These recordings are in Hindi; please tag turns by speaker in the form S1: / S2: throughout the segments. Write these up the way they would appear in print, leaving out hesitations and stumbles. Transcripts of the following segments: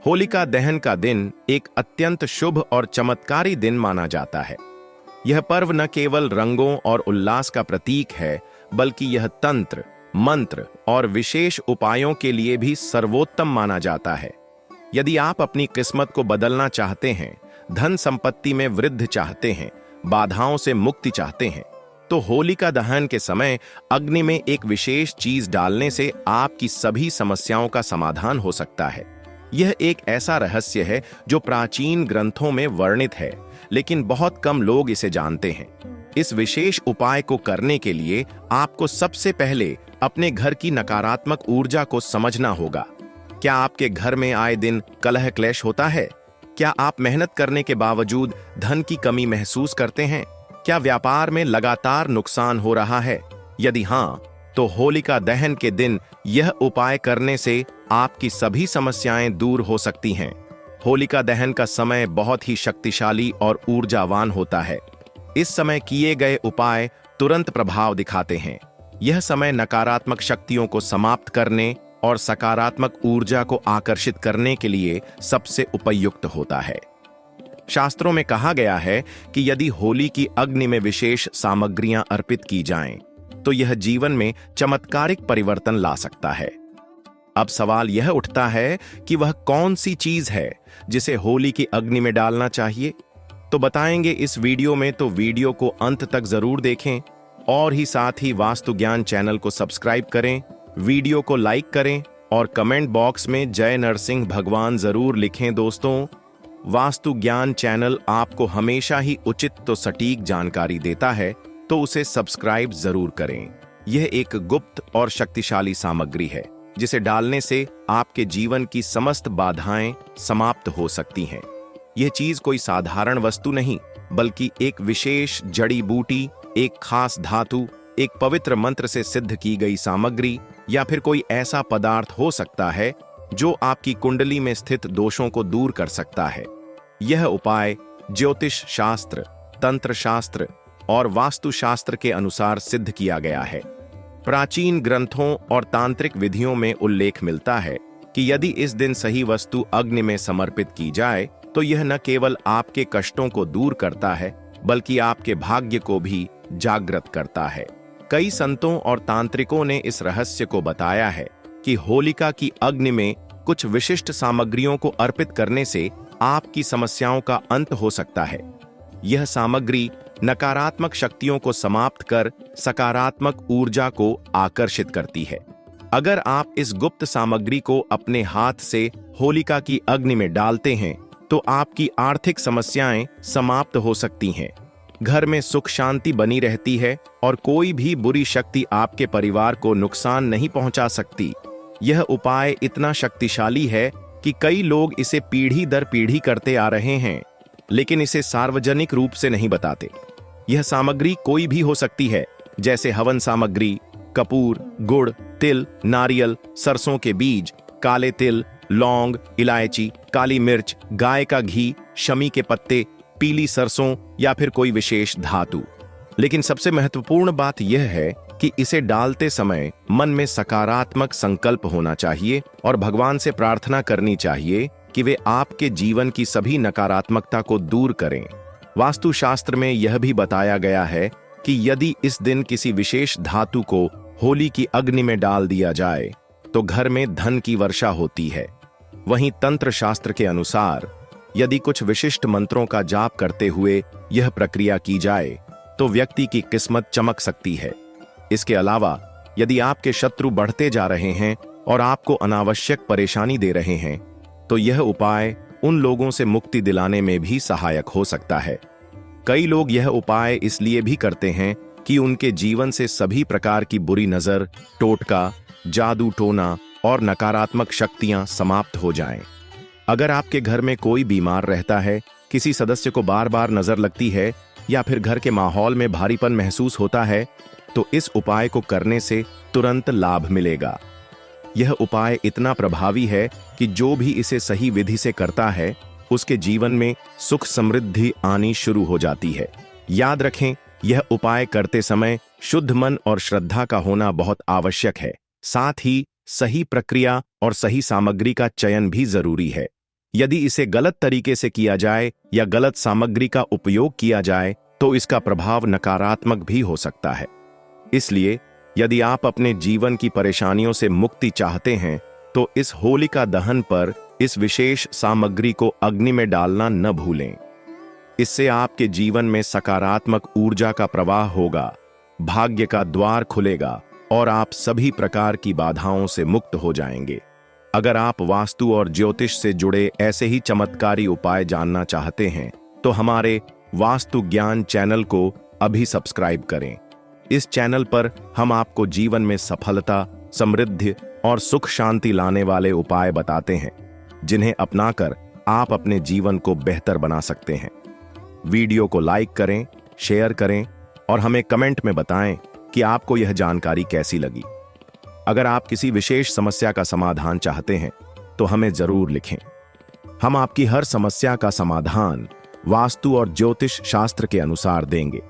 S1: होलिका दहन का दिन एक अत्यंत शुभ और चमत्कारी दिन माना जाता है। यह पर्व न केवल रंगों और उल्लास का प्रतीक है, बल्कि यह तंत्र, मंत्र और विशेष उपायों के लिए भी सर्वोत्तम माना जाता है। यदि आप अपनी किस्मत को बदलना चाहते हैं, धन संपत्ति में वृद्धि चाहते हैं, बाधाओं से मुक्ति चाहते हैं, तो होलिका दहन के समय अग्नि में एक विशेष चीज डालने से आपकी सभी समस्याओं का समाधान हो सकता है। यह एक ऐसा रहस्य है जो प्राचीन ग्रंथों में वर्णित है, लेकिन बहुत कम लोग इसे जानते हैं। इस विशेष उपाय को करने के लिए आपको सबसे पहले अपने घर की नकारात्मक ऊर्जा को समझना होगा। क्या आपके घर में आए दिन कलह क्लेश होता है? क्या आप मेहनत करने के बावजूद धन की कमी महसूस करते हैं? क्या व्यापार में लगातार नुकसान हो रहा है? यदि हाँ, तो होलिका दहन के दिन यह उपाय करने से आपकी सभी समस्याएं दूर हो सकती हैं। होलिका दहन का समय बहुत ही शक्तिशाली और ऊर्जावान होता है। इस समय किए गए उपाय तुरंत प्रभाव दिखाते हैं। यह समय नकारात्मक शक्तियों को समाप्त करने और सकारात्मक ऊर्जा को आकर्षित करने के लिए सबसे उपयुक्त होता है। शास्त्रों में कहा गया है कि यदि होली की अग्नि में विशेष सामग्रियां अर्पित की जाएं, तो यह जीवन में चमत्कारिक परिवर्तन ला सकता है। अब सवाल यह उठता है कि वह कौन सी चीज है जिसे होली की अग्नि में डालना चाहिए? तो बताएंगे इस वीडियो में, तो वीडियो को अंत तक जरूर देखें और ही साथ ही वास्तु ज्ञान चैनल को सब्सक्राइब करें, वीडियो को लाइक करें और कमेंट बॉक्स में जय नरसिंह भगवान जरूर लिखें। दोस्तों, वास्तु ज्ञान चैनल आपको हमेशा ही उचित तो सटीक जानकारी देता है, तो उसे सब्सक्राइब जरूर करें। यह एक गुप्त और शक्तिशाली सामग्री है जिसे डालने से आपके जीवन की समस्त बाधाएं समाप्त हो सकती हैं। यह चीज कोई साधारण वस्तु नहीं, बल्कि एक विशेष जड़ी बूटी, एक खास धातु, एक पवित्र मंत्र से सिद्ध की गई सामग्री या फिर कोई ऐसा पदार्थ हो सकता है जो आपकी कुंडली में स्थित दोषों को दूर कर सकता है। यह उपाय ज्योतिष शास्त्र, तंत्र शास्त्र और वास्तु शास्त्र के अनुसार सिद्ध किया गया है। प्राचीन ग्रंथों और तांत्रिक विधियों में उल्लेख मिलता है कि यदि इस दिन सही वस्तु अग्नि में समर्पित की जाए, तो यह न केवल आपके कष्टों को दूर करता है, बल्कि आपके भाग्य को भी जागृत करता है। कई संतों और तांत्रिकों ने इस रहस्य को बताया है कि होलिका की अग्नि में कुछ विशिष्ट सामग्रियों को अर्पित करने से आपकी समस्याओं का अंत हो सकता है। यह सामग्री नकारात्मक शक्तियों को समाप्त कर सकारात्मक ऊर्जा को आकर्षित करती है। अगर आप इस गुप्त सामग्री को अपने हाथ से होलिका की अग्नि में डालते हैं, तो आपकी आर्थिक समस्याएं समाप्त हो सकती हैं। घर में सुख शांति बनी रहती है और कोई भी बुरी शक्ति आपके परिवार को नुकसान नहीं पहुंचा सकती। यह उपाय इतना शक्तिशाली है कि कई लोग इसे पीढ़ी दर पीढ़ी करते आ रहे हैं, लेकिन इसे सार्वजनिक रूप से नहीं बताते। यह सामग्री कोई भी हो सकती है, जैसे हवन सामग्री, कपूर, गुड़, तिल, नारियल, सरसों के बीज, काले तिल, लौंग, इलायची, काली मिर्च, गाय का घी, शमी के पत्ते, पीली सरसों या फिर कोई विशेष धातु। लेकिन सबसे महत्वपूर्ण बात यह है कि इसे डालते समय मन में सकारात्मक संकल्प होना चाहिए और भगवान से प्रार्थना करनी चाहिए कि वे आपके जीवन की सभी नकारात्मकता को दूर करें। वास्तुशास्त्र में यह भी बताया गया है कि यदि इस दिन किसी विशेष धातु को होली की अग्नि में डाल दिया जाए, तो घर में धन की वर्षा होती है। वहीं तंत्र शास्त्र के अनुसार यदि कुछ विशिष्ट मंत्रों का जाप करते हुए यह प्रक्रिया की जाए, तो व्यक्ति की किस्मत चमक सकती है। इसके अलावा यदि आपके शत्रु बढ़ते जा रहे हैं और आपको अनावश्यक परेशानी दे रहे हैं, तो यह उपाय उन लोगों से मुक्ति दिलाने में भी सहायक हो सकता है। कई लोग यह उपाय इसलिए भी करते हैं कि उनके जीवन से सभी प्रकार की बुरी नजर, टोटका, जादू टोना और नकारात्मक शक्तियां समाप्त हो जाएं। अगर आपके घर में कोई बीमार रहता है, किसी सदस्य को बार बार नजर लगती है या फिर घर के माहौल में भारीपन महसूस होता है, तो इस उपाय को करने से तुरंत लाभ मिलेगा। यह उपाय इतना प्रभावी है कि जो भी इसे सही विधि से करता है, उसके जीवन में सुख समृद्धि आनी शुरू हो जाती है। याद रखें, यह उपाय करते समय शुद्ध मन और श्रद्धा का होना बहुत आवश्यक है। साथ ही सही प्रक्रिया और सही सामग्री का चयन भी जरूरी है। यदि इसे गलत तरीके से किया जाए या गलत सामग्री का उपयोग किया जाए तो इसका प्रभाव नकारात्मक भी हो सकता है। इसलिए यदि आप अपने जीवन की परेशानियों से मुक्ति चाहते हैं तो इस होलिका दहन पर इस विशेष सामग्री को अग्नि में डालना न भूलें। इससे आपके जीवन में सकारात्मक ऊर्जा का प्रवाह होगा, भाग्य का द्वार खुलेगा और आप सभी प्रकार की बाधाओं से मुक्त हो जाएंगे। अगर आप वास्तु और ज्योतिष से जुड़े ऐसे ही चमत्कारी उपाय जानना चाहते हैं तो हमारे वास्तु ज्ञान चैनल को अभी सब्सक्राइब करें। इस चैनल पर हम आपको जीवन में सफलता, समृद्धि और सुख शांति लाने वाले उपाय बताते हैं, जिन्हें अपनाकर आप अपने जीवन को बेहतर बना सकते हैं। वीडियो को लाइक करें, शेयर करें और हमें कमेंट में बताएं कि आपको यह जानकारी कैसी लगी। अगर आप किसी विशेष समस्या का समाधान चाहते हैं तो हमें जरूर लिखें। हम आपकी हर समस्या का समाधान वास्तु और ज्योतिष शास्त्र के अनुसार देंगे।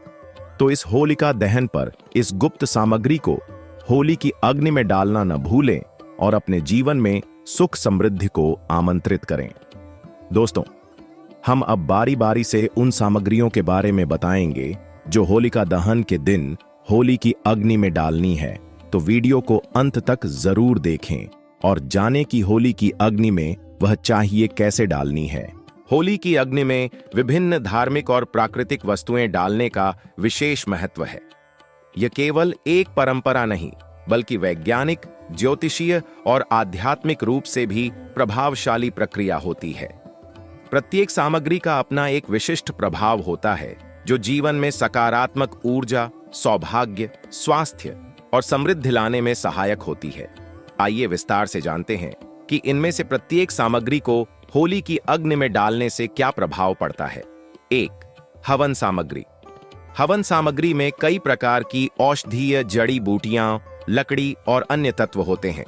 S1: तो इस होलिका दहन पर इस गुप्त सामग्री को होली की अग्नि में डालना न भूलें और अपने जीवन में सुख समृद्धि को आमंत्रित करें। दोस्तों, हम अब बारी बारी से उन सामग्रियों के बारे में बताएंगे जो होलिका दहन के दिन होली की अग्नि में डालनी है। तो वीडियो को अंत तक जरूर देखें और जानें कि होली की अग्नि में वह चाहिए कैसे डालनी है। होली की अग्नि में विभिन्न धार्मिक और प्राकृतिक वस्तुएं डालने का विशेष महत्व है। यह केवल एक परंपरा नहीं, बल्कि वैज्ञानिक, ज्योतिषीय और आध्यात्मिक रूप से भी प्रभावशाली प्रक्रिया होती है। प्रत्येक सामग्री का अपना एक विशिष्ट प्रभाव होता है, जो जीवन में सकारात्मक ऊर्जा, सौभाग्य, स्वास्थ्य और समृद्धि लाने में सहायक होती है। आइए विस्तार से जानते हैं कि इनमें से प्रत्येक सामग्री को होली की अग्नि में डालने से क्या प्रभाव पड़ता है। 1. हवन सामग्री। हवन सामग्री में कई प्रकार की औषधीय जड़ी बूटियां, लकड़ी और अन्य तत्व होते हैं।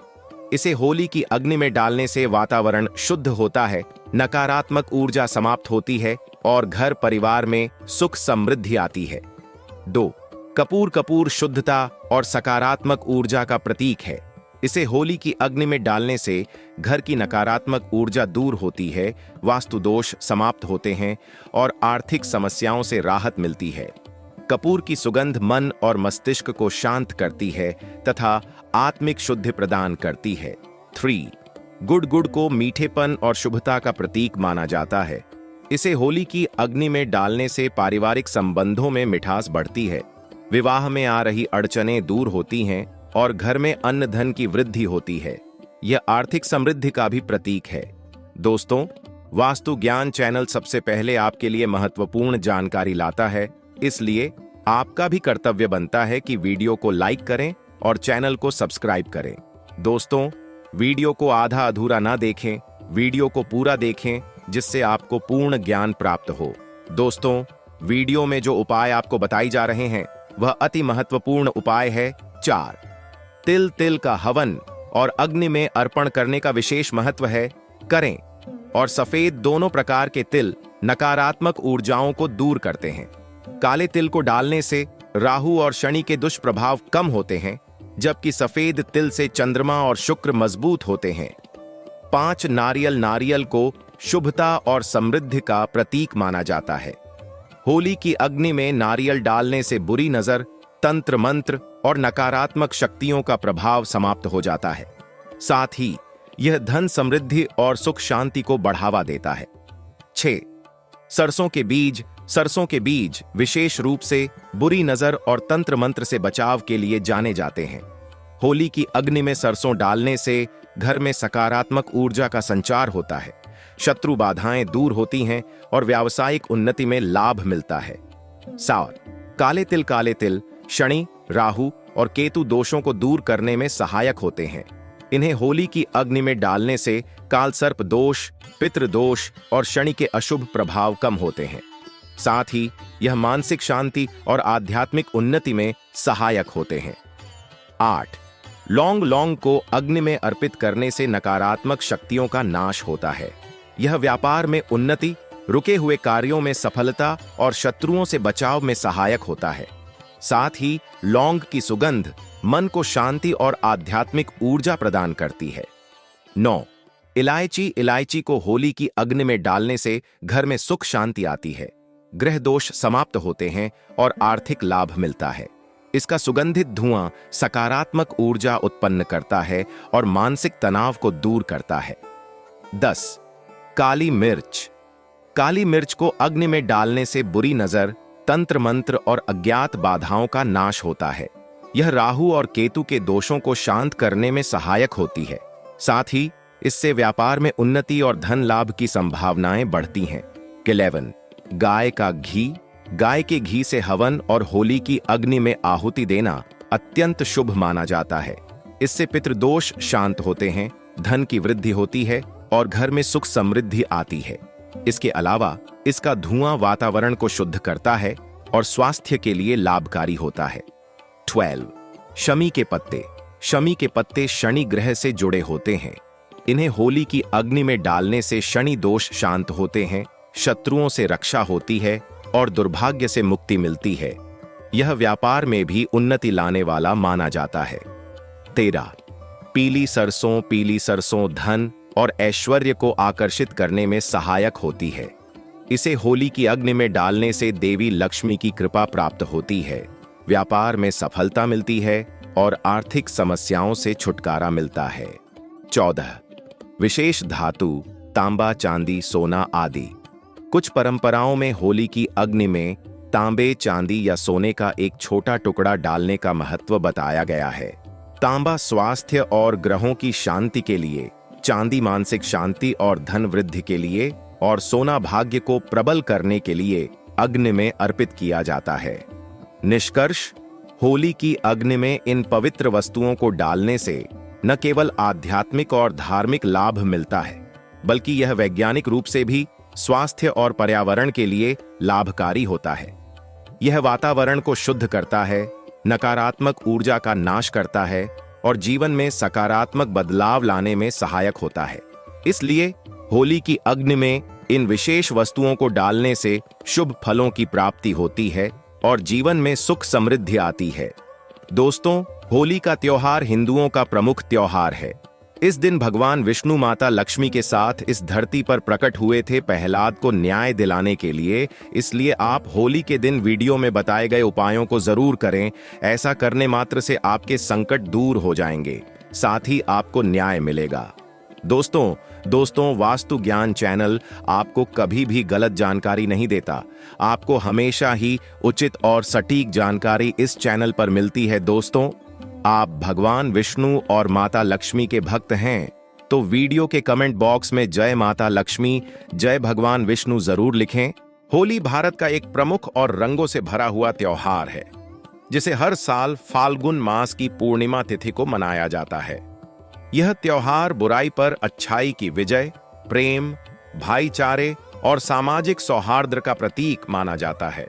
S1: इसे होली की अग्नि में डालने से वातावरण शुद्ध होता है, नकारात्मक ऊर्जा समाप्त होती है और घर परिवार में सुख समृद्धि आती है। 2. कपूर। कपूर शुद्धता और सकारात्मक ऊर्जा का प्रतीक है। इसे होली की अग्नि में डालने से घर की नकारात्मक ऊर्जा दूर होती है, वास्तु दोष समाप्त होते हैं और आर्थिक समस्याओं से राहत मिलती है। कपूर की सुगंध मन और मस्तिष्क को शांत करती है तथा आत्मिक शुद्धि प्रदान करती है। 3. गुड़। गुड़ को मीठेपन और शुभता का प्रतीक माना जाता है। इसे होली की अग्नि में डालने से पारिवारिक संबंधों में मिठास बढ़ती है, विवाह में आ रही अड़चनें दूर होती हैं और घर में अन्न धन की वृद्धि होती है। यह आर्थिक समृद्धि का भी प्रतीक है। दोस्तों, वास्तु ज्ञान चैनल सबसे पहले आपके लिए महत्वपूर्ण जानकारी लाता है, इसलिए आपका भी कर्तव्य बनता है कि वीडियो को लाइक करें और चैनल को सब्सक्राइब करें। दोस्तों, वीडियो को आधा अधूरा ना देखें, वीडियो को पूरा देखें, जिससे आपको पूर्ण ज्ञान प्राप्त हो। दोस्तों, वीडियो में जो उपाय आपको बताई जा रहे हैं वह अति महत्वपूर्ण उपाय है। 4. तिल। तिल का हवन और अग्नि में अर्पण करने का विशेष महत्व है। करें और सफेद दोनों प्रकार के तिल नकारात्मक ऊर्जाओं को दूर करते हैं। काले तिल को डालने से राहु और शनि के दुष्प्रभाव कम होते हैं, जबकि सफेद तिल से चंद्रमा और शुक्र मजबूत होते हैं। 5. नारियल। नारियल को शुभता और समृद्धि का प्रतीक माना जाता है। होली की अग्नि में नारियल डालने से बुरी नजर, तंत्र मंत्र और नकारात्मक शक्तियों का प्रभाव समाप्त हो जाता है। साथ ही यह धन समृद्धि और सुख शांति को बढ़ावा देता है। 6. सरसों के बीज। सरसों के बीज विशेष रूप से बुरी नजर और तंत्र मंत्र से बचाव के लिए जाने जाते हैं। होली की अग्नि में सरसों डालने से घर में सकारात्मक ऊर्जा का संचार होता है, शत्रु बाधाएं दूर होती हैं और व्यावसायिक उन्नति में लाभ मिलता है। 7. काले तिल। काले तिल शनि, राहु और केतु दोषों को दूर करने में सहायक होते हैं। इन्हें होली की अग्नि में डालने से कालसर्प दोष, पितृदोष और शनि के अशुभ प्रभाव कम होते हैं। साथ ही यह मानसिक शांति और आध्यात्मिक उन्नति में सहायक होते हैं। 8. लौंग। लौंग को अग्नि में अर्पित करने से नकारात्मक शक्तियों का नाश होता है। यह व्यापार में उन्नति, रुके हुए कार्यों में सफलता और शत्रुओं से बचाव में सहायक होता है। साथ ही लौंग की सुगंध मन को शांति और आध्यात्मिक ऊर्जा प्रदान करती है। 9. इलायची को होली की अग्नि में डालने से घर में सुख शांति आती है, ग्रह दोष समाप्त होते हैं और आर्थिक लाभ मिलता है। इसका सुगंधित धुआं सकारात्मक ऊर्जा उत्पन्न करता है और मानसिक तनाव को दूर करता है। 10. काली मिर्च। काली मिर्च को अग्नि में डालने से बुरी नजर, तंत्र मंत्र और अज्ञात बाधाओं का नाश होता है। यह राहु और केतु के दोषों को शांत करने में सहायक होती है। साथ ही इससे व्यापार में उन्नति और धन लाभ की संभावनाएं बढ़ती हैं। 11. गाय का घी। गाय के घी से हवन और होली की अग्नि में आहुति देना अत्यंत शुभ माना जाता है। इससे पितृदोष शांत होते हैं, धन की वृद्धि होती है और घर में सुख समृद्धि आती है। इसके अलावा इसका धुआं वातावरण को शुद्ध करता है और स्वास्थ्य के लिए लाभकारी होता है। 12. शमी के पत्ते। शमी के पत्ते शनि ग्रह से जुड़े होते हैं। इन्हें होली की अग्नि में डालने से शनि दोष शांत होते हैं, शत्रुओं से रक्षा होती है और दुर्भाग्य से मुक्ति मिलती है। यह व्यापार में भी उन्नति लाने वाला माना जाता है। 13. पीली सरसों। पीली सरसों धन और ऐश्वर्य को आकर्षित करने में सहायक होती है। इसे होली की अग्नि में डालने से देवी लक्ष्मी की कृपा प्राप्त होती है, व्यापार में सफलता मिलती है और आर्थिक समस्याओं से छुटकारा मिलता है। 14. विशेष धातु, तांबा, चांदी, सोना आदि। कुछ परंपराओं में होली की अग्नि में तांबे, चांदी या सोने का एक छोटा टुकड़ा डालने का महत्व बताया गया है। तांबा स्वास्थ्य और ग्रहों की शांति के लिए, चांदी मानसिक शांति और धन वृद्धि के लिए और सोना भाग्य को प्रबल करने के लिए अग्नि में अर्पित किया जाता है। निष्कर्ष, होली की अग्नि में इन पवित्र वस्तुओं को डालने से न केवल आध्यात्मिक और धार्मिक लाभ मिलता है, बल्कि यह वैज्ञानिक रूप से भी स्वास्थ्य और पर्यावरण के लिए लाभकारी होता है। यह वातावरण को शुद्ध करता है, नकारात्मक ऊर्जा का नाश करता है और जीवन में सकारात्मक बदलाव लाने में सहायक होता है। इसलिए होली की अग्नि में इन विशेष वस्तुओं को डालने से शुभ फलों की प्राप्ति होती है और जीवन में सुख समृद्धि आती है। दोस्तों, होली का त्योहार हिंदुओं का प्रमुख त्योहार है। इस दिन भगवान विष्णु माता लक्ष्मी के साथ इस धरती पर प्रकट हुए थे प्रहलाद को न्याय दिलाने के लिए। इसलिए आप होली के दिन वीडियो में बताए गए उपायों को जरूर करें। ऐसा करने मात्र से आपके संकट दूर हो जाएंगे, साथ ही आपको न्याय मिलेगा। दोस्तों, वास्तु ज्ञान चैनल आपको कभी भी गलत जानकारी नहीं देता। आपको हमेशा ही उचित और सटीक जानकारी इस चैनल पर मिलती है। दोस्तों, आप भगवान विष्णु और माता लक्ष्मी के भक्त हैं तो वीडियो के कमेंट बॉक्स में जय माता लक्ष्मी, जय भगवान विष्णु जरूर लिखें। होली भारत का एक प्रमुख और रंगों से भरा हुआ त्योहार है, जिसे हर साल फाल्गुन मास की पूर्णिमा तिथि को मनाया जाता है। यह त्योहार बुराई पर अच्छाई की विजय, प्रेम, भाईचारे और सामाजिक सौहार्द का प्रतीक माना जाता है।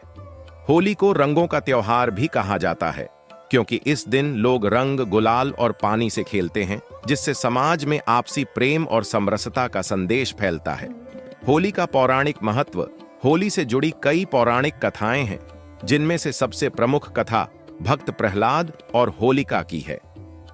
S1: होली को रंगों का त्योहार भी कहा जाता है, क्योंकि इस दिन लोग रंग, गुलाल और पानी से खेलते हैं, जिससे समाज में आपसी प्रेम और समरसता का संदेश फैलता है। होली का पौराणिक महत्व। होली से जुड़ी कई पौराणिक कथाएं हैं, जिनमें से सबसे प्रमुख कथा भक्त प्रहलाद और होलिका की है।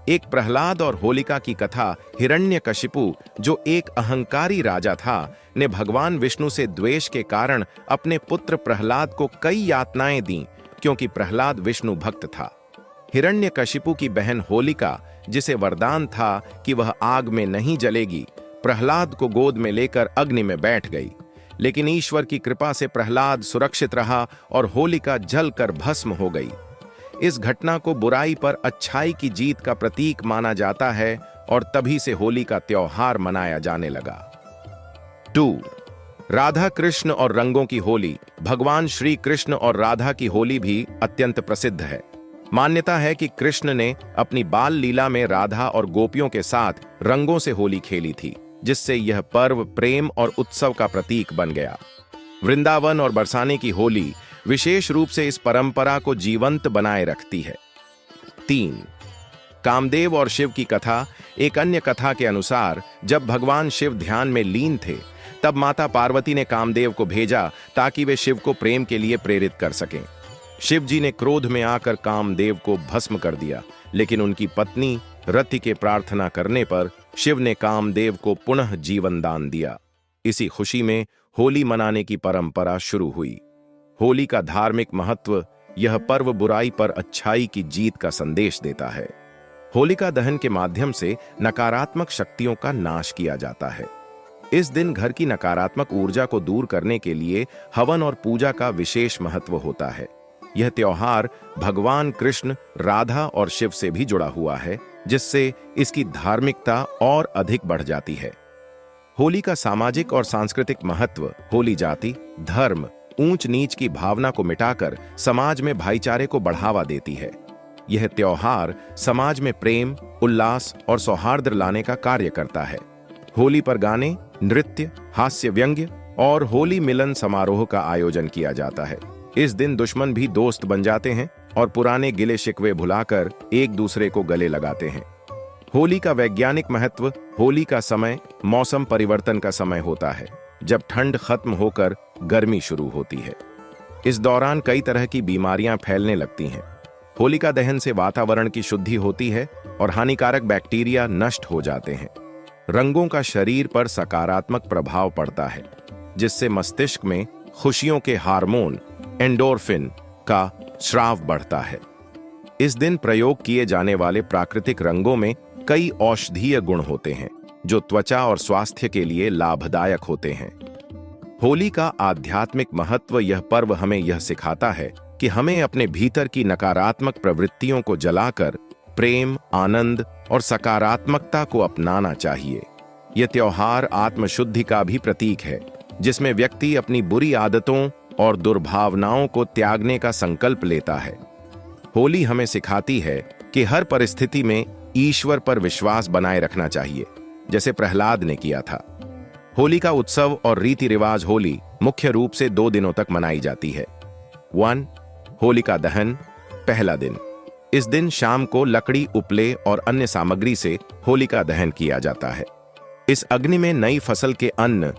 S1: एक प्रहलाद और होलिका की कथा। हिरण्यकशिपु, जो एक अहंकारी राजा था, ने भगवान विष्णु से द्वेष के कारण अपने पुत्र प्रहलाद को कई यातनाएं दी, क्योंकि प्रहलाद विष्णु भक्त था। हिरण्यकशिपु की बहन होलिका, जिसे वरदान था कि वह आग में नहीं जलेगी, प्रहलाद को गोद में लेकर अग्नि में बैठ गई। लेकिन ईश्वर की कृपा से प्रहलाद सुरक्षित रहा और होलिका जलकर भस्म हो गई। इस घटना को बुराई पर अच्छाई की जीत का प्रतीक माना जाता है और तभी से होली का त्योहार मनाया जाने लगा। 2. राधा कृष्ण और रंगों की होली। भगवान श्री कृष्ण और राधा की होली भी अत्यंत प्रसिद्ध है। मान्यता है कि कृष्ण ने अपनी बाल लीला में राधा और गोपियों के साथ रंगों से होली खेली थी, जिससे यह पर्व प्रेम और उत्सव का प्रतीक बन गया। वृंदावन और बरसाने की होली विशेष रूप से इस परंपरा को जीवंत बनाए रखती है। 3. कामदेव और शिव की कथा। एक अन्य कथा के अनुसार जब भगवान शिव ध्यान में लीन थे, तब माता पार्वती ने कामदेव को भेजा ताकि वे शिव को प्रेम के लिए प्रेरित कर सकें। शिव जी ने क्रोध में आकर कामदेव को भस्म कर दिया, लेकिन उनकी पत्नी रति के प्रार्थना करने पर शिव ने कामदेव को पुनः जीवन दान दिया। इसी खुशी में होली मनाने की परंपरा शुरू हुई। होली का धार्मिक महत्व। यह पर्व बुराई पर अच्छाई की जीत का संदेश देता है। होलिका दहन के माध्यम से नकारात्मक शक्तियों का नाश किया जाता है। इस दिन घर की नकारात्मक ऊर्जा को दूर करने के लिए हवन और पूजा का विशेष महत्व होता है। यह त्योहार भगवान कृष्ण, राधा और शिव से भी जुड़ा हुआ है, जिससे इसकी धार्मिकता और अधिक बढ़ जाती है। होली का सामाजिक और सांस्कृतिक महत्व। होली जाति, धर्म, ऊंच नीच की भावना को मिटाकर समाज में भाईचारे को बढ़ावा देती है। यह त्योहार समाज में प्रेम, उल्लास और सौहार्द लाने का कार्य करता है। होली पर गाने, नृत्य, हास्य व्यंग्य और होली मिलन समारोह का आयोजन किया जाता है। इस दिन दुश्मन भी दोस्त बन जाते हैं और पुराने गिले शिकवे भुलाकर एक दूसरे को गले लगाते हैं। होली का वैज्ञानिक महत्व। होली का समय मौसम परिवर्तन का समय होता है, जब ठंड खत्म होकर गर्मी शुरू होती है। इस दौरान कई तरह की बीमारियां फैलने लगती हैं। होलिका दहन से वातावरण की शुद्धि होती है और हानिकारक बैक्टीरिया नष्ट हो जाते हैं। रंगों का शरीर पर सकारात्मक प्रभाव पड़ता है, जिससे मस्तिष्क में खुशियों के हार्मोन एंडोर्फिन का स्राव बढ़ता है। इस दिन प्रयोग किए जाने वाले प्राकृतिक रंगों में कई औषधीय गुण होते हैं, जो त्वचा और स्वास्थ्य के लिए लाभदायक होते हैं। होली का आध्यात्मिक महत्व। यह पर्व हमें यह सिखाता है कि हमें अपने भीतर की नकारात्मक प्रवृत्तियों को जलाकर प्रेम, आनंद और सकारात्मकता को अपनाना चाहिए। यह त्योहार आत्मशुद्धि का भी प्रतीक है, जिसमें व्यक्ति अपनी बुरी आदतों और दुर्भावनाओं को त्यागने का संकल्प लेता है। होली हमें सिखाती है कि हर परिस्थिति में ईश्वर पर विश्वास बनाए रखना चाहिए, जैसे प्रहलाद ने किया था। होली का उत्सव और रीति रिवाज। होली मुख्य रूप से 2 दिनों तक मनाई जाती है। 1. होलिका दहन, पहला दिन। इस दिन शाम को लकड़ी, उपले और अन्य सामग्री से होलिका दहन किया जाता है। इस अग्नि में नई फसल के अन्न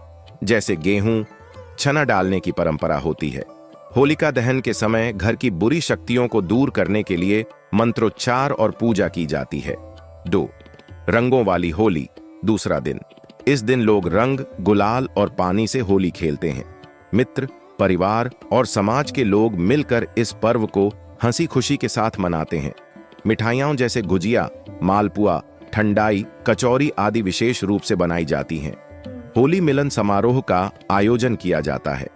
S1: जैसे गेहूं, चना डालने की परंपरा होती है। होलिका दहन के समय घर की बुरी शक्तियों को दूर करने के लिए मंत्रोच्चार और पूजा की जाती है। 2. रंगों वाली होली, दूसरा दिन। इस दिन लोग रंग, गुलाल और पानी से होली खेलते हैं। मित्र, परिवार और समाज के लोग मिलकर इस पर्व को हंसी खुशी के साथ मनाते हैं। मिठाइयां जैसे गुजिया, मालपुआ, ठंडाई, कचौरी आदि विशेष रूप से बनाई जाती हैं। होली मिलन समारोह का आयोजन किया जाता है।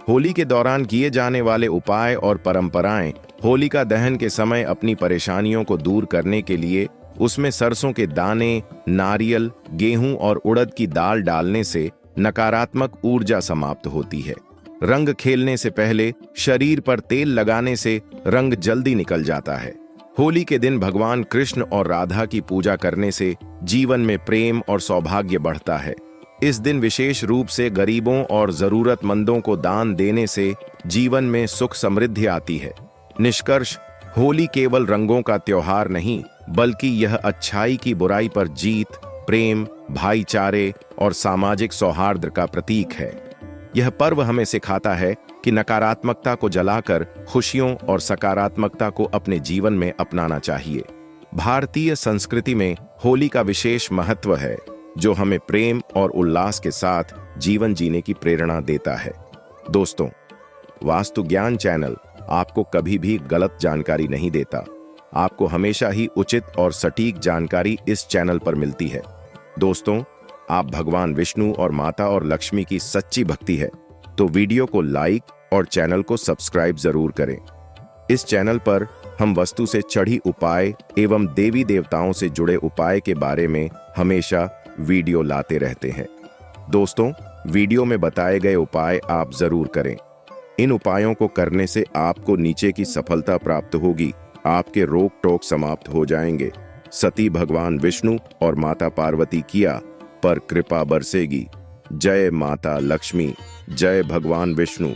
S1: होली के दौरान किए जाने वाले उपाय और परंपराएं। होलिका दहन के समय अपनी परेशानियों को दूर करने के लिए उसमें सरसों के दाने, नारियल, गेहूं और उड़द की दाल डालने से नकारात्मक ऊर्जा समाप्त होती है। रंग खेलने से पहले शरीर पर तेल लगाने से रंग जल्दी निकल जाता है। होली के दिन भगवान कृष्ण और राधा की पूजा करने से जीवन में प्रेम और सौभाग्य बढ़ता है। इस दिन विशेष रूप से गरीबों और जरूरतमंदों को दान देने से जीवन में सुख समृद्धि आती है। निष्कर्ष, होली केवल रंगों का त्योहार नहीं, बल्कि यह अच्छाई की बुराई पर जीत, प्रेम, भाईचारे और सामाजिक सौहार्द का प्रतीक है। यह पर्व हमें सिखाता है कि नकारात्मकता को जलाकर खुशियों और सकारात्मकता को अपने जीवन में अपनाना चाहिए। भारतीय संस्कृति में होली का विशेष महत्व है, जो हमें प्रेम और उल्लास के साथ जीवन जीने की प्रेरणा देता है। दोस्तों, वास्तु ज्ञान चैनल आपको कभी भी गलत जानकारी नहीं देता। आपको हमेशा ही उचित और सटीक जानकारी इस चैनल पर मिलती है। दोस्तों, आप भगवान विष्णु और माता और लक्ष्मी की सच्ची भक्ति है, तो वीडियो को लाइक और चैनल को सब्सक्राइब जरूर करें। इस चैनल पर हम वास्तु से चढ़ी उपाय एवं देवी देवताओं से जुड़े उपाय के बारे में हमेशा वीडियो लाते रहते हैं। दोस्तों, वीडियो में बताए गए उपाय आप जरूर करें। इन उपायों को करने से आपको नीचे की सफलता प्राप्त होगी, आपके रोग टोक समाप्त हो जाएंगे, सती भगवान विष्णु और माता पार्वती किया पर कृपा बरसेगी। जय माता लक्ष्मी, जय भगवान विष्णु।